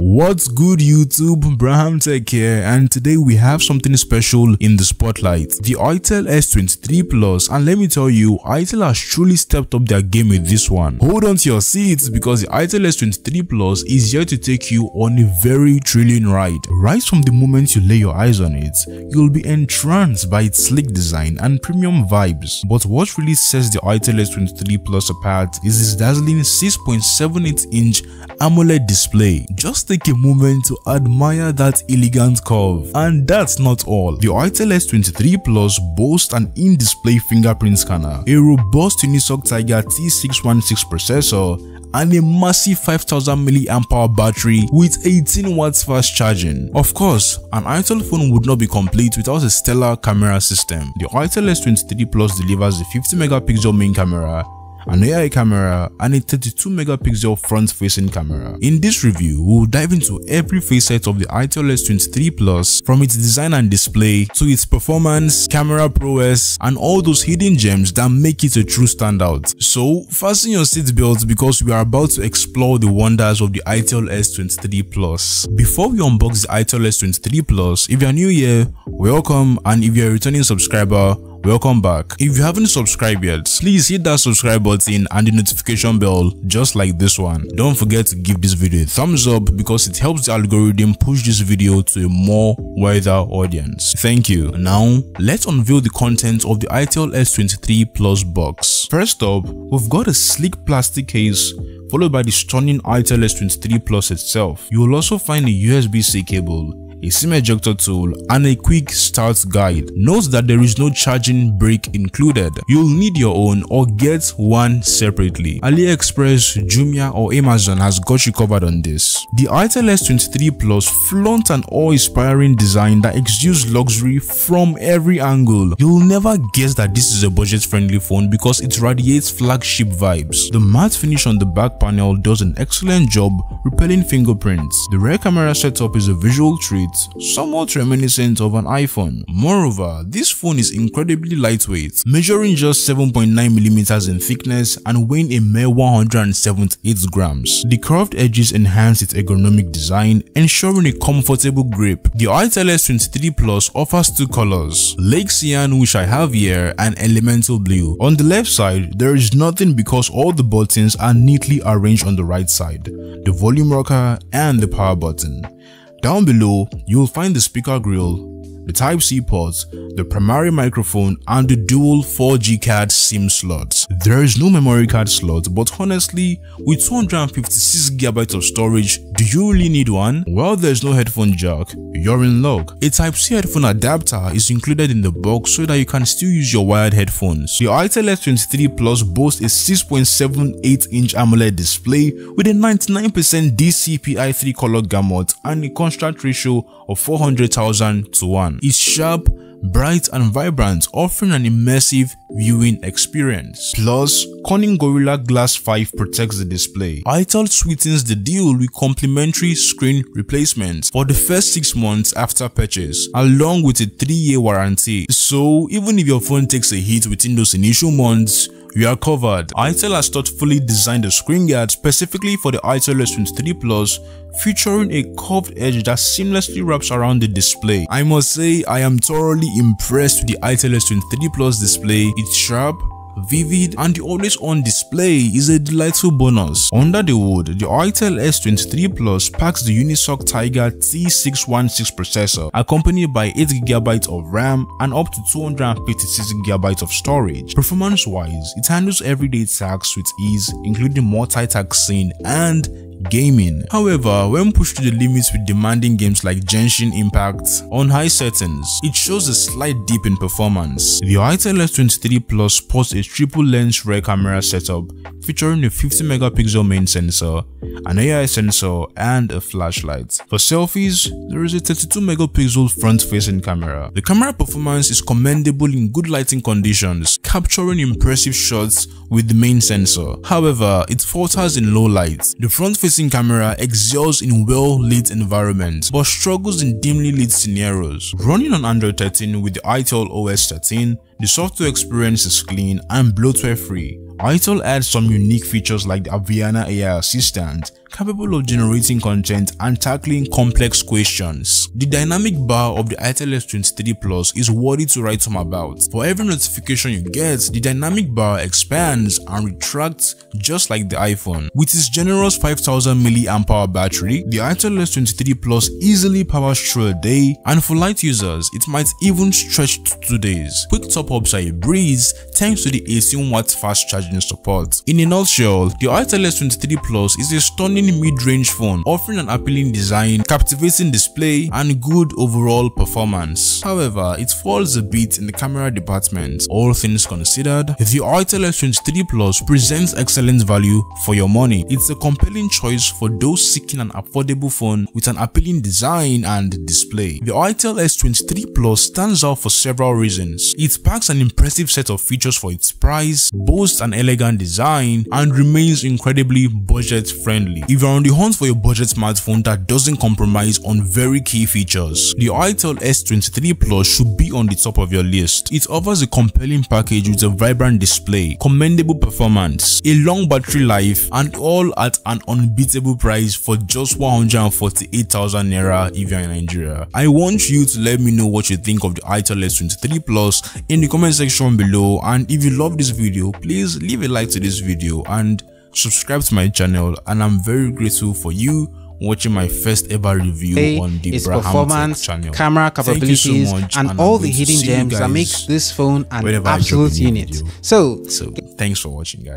What's good YouTube, Braham Tech here, and today we have something special in the spotlight, the itel S23 Plus. And let me tell you, itel has truly stepped up their game with this one. Hold on to your seats because the itel S23 Plus is here to take you on a very thrilling ride. Right from the moment you lay your eyes on it, you'll be entranced by its sleek design and premium vibes. But what really sets the itel S23 Plus apart is its dazzling 6.78-inch AMOLED display. Just take a moment to admire that elegant curve. And that's not all. The itel S23 Plus boasts an in-display fingerprint scanner, a robust Unisoc Tiger T616 processor, and a massive 5000 mAh battery with 18 watts fast charging. Of course, an itel phone would not be complete without a stellar camera system. The itel S23 Plus delivers a 50 megapixel main camera, an AI camera, and a 32 megapixel front-facing camera. In this review, we'll dive into every facet of the itel S23 Plus, from its design and display to its performance, camera prowess, and all those hidden gems that make it a true standout. So fasten your seatbelts because we are about to explore the wonders of the itel S23 Plus. Before we unbox the itel S23 Plus, if you are new here, welcome, and if you're a returning subscriber, welcome back. If you haven't subscribed yet, please hit that subscribe button and the notification bell just like this one. Don't forget to give this video a thumbs up because it helps the algorithm push this video to a more wider audience. Thank you. Now, let's unveil the contents of the itel S23 Plus box. First up, we've got a sleek plastic case followed by the stunning itel S23 Plus itself. You will also find a USB-C cable, a SIM ejector tool, and a quick start guide. Note that there is no charging brick included. You'll need your own or get one separately. AliExpress, Jumia, or Amazon has got you covered on this. The itel S23 Plus flaunts an awe-inspiring design that exudes luxury from every angle. You'll never guess that this is a budget-friendly phone because it radiates flagship vibes. The matte finish on the back panel does an excellent job repelling fingerprints. The rear camera setup is a visual treat, somewhat reminiscent of an iPhone. Moreover, this phone is incredibly lightweight, measuring just 7.9mm in thickness and weighing a mere 178 grams. The curved edges enhance its ergonomic design, ensuring a comfortable grip. The itel S23 Plus offers two colors, Lake Cyan, which I have here, and Elemental Blue. On the left side, there is nothing because all the buttons are neatly arranged on the right side, the volume rocker and the power button. Down below, you'll find the speaker grill, the Type-C port, the primary microphone, and the dual 4G card SIM slots. There is no memory card slot, but honestly, with 256GB of storage, do you really need one? Well, there's no headphone jack, you're in luck. A Type-C headphone adapter is included in the box so that you can still use your wired headphones. The itel S23 Plus boasts a 6.78-inch AMOLED display with a 99% DCI-3 color gamut and a contrast ratio of 400,000:1. It's sharp, bright, and vibrant, offering an immersive viewing experience. Plus, Corning Gorilla Glass 5 protects the display. itel sweetens the deal with complimentary screen replacements for the first 6 months after purchase, along with a 3-year warranty. So even if your phone takes a hit within those initial months, you are covered. itel has thoughtfully designed a screen guard specifically for the itel S23 Plus, featuring a curved edge that seamlessly wraps around the display. I must say, I am thoroughly impressed with the itel S23 Plus display. It's sharp, vivid, and the always-on display is a delightful bonus. Under the hood, the itel S23 Plus packs the Unisoc Tiger T616 processor, accompanied by 8GB of RAM and up to 256GB of storage. Performance-wise, it handles everyday tasks with ease, including multitasking and gaming. However, when pushed to the limits with demanding games like Genshin Impact on high settings, it shows a slight dip in performance. The itel S23 Plus sports a triple lens rear camera setup featuring a 50 megapixel main sensor, an AI sensor, and a flashlight. For selfies, there is a 32 megapixel front-facing camera. The camera performance is commendable in good lighting conditions, capturing impressive shots with the main sensor. However, it falters in low light. The front-facing camera excels in well-lit environments but struggles in dimly lit scenarios. Running on Android 13 with the itel OS 13, the software experience is clean and bloatware free. itel adds some unique features like the Aviana AI assistant, capable of generating content and tackling complex questions. The dynamic bar of the itel S23 Plus is worthy to write home about. For every notification you get, the dynamic bar expands and retracts just like the iPhone. With its generous 5000 mAh battery, the itel S23 Plus easily powers through a day, and for light users, it might even stretch to 2 days. Quick top-ups are a breeze thanks to the 18W fast charging support. In a nutshell, the itel S23 Plus is a stunning mid-range phone offering an appealing design, captivating display, and good overall performance. However, it falls a bit in the camera department. All things considered, the itel S23 Plus presents excellent value for your money. It's a compelling choice for those seeking an affordable phone with an appealing design and display. The itel S23 Plus stands out for several reasons. It packs an impressive set of features for its price, boasts an elegant design, and remains incredibly budget friendly. If you're on the hunt for a budget smartphone that doesn't compromise on very key features, the itel S23 Plus should be on the top of your list. It offers a compelling package with a vibrant display, commendable performance, a long battery life, and all at an unbeatable price for just 148,000 naira if you're in Nigeria. I want you to let me know what you think of the itel S23 Plus in the comment section below, and if you love this video, please leave a like to this video and subscribe to my channel. And I'm very grateful for you watching my first ever review on the its Braham performance, Tech channel. camera capabilities, Thank you so much, and all the hidden gems that make this phone an absolute unit. So thanks for watching, guys.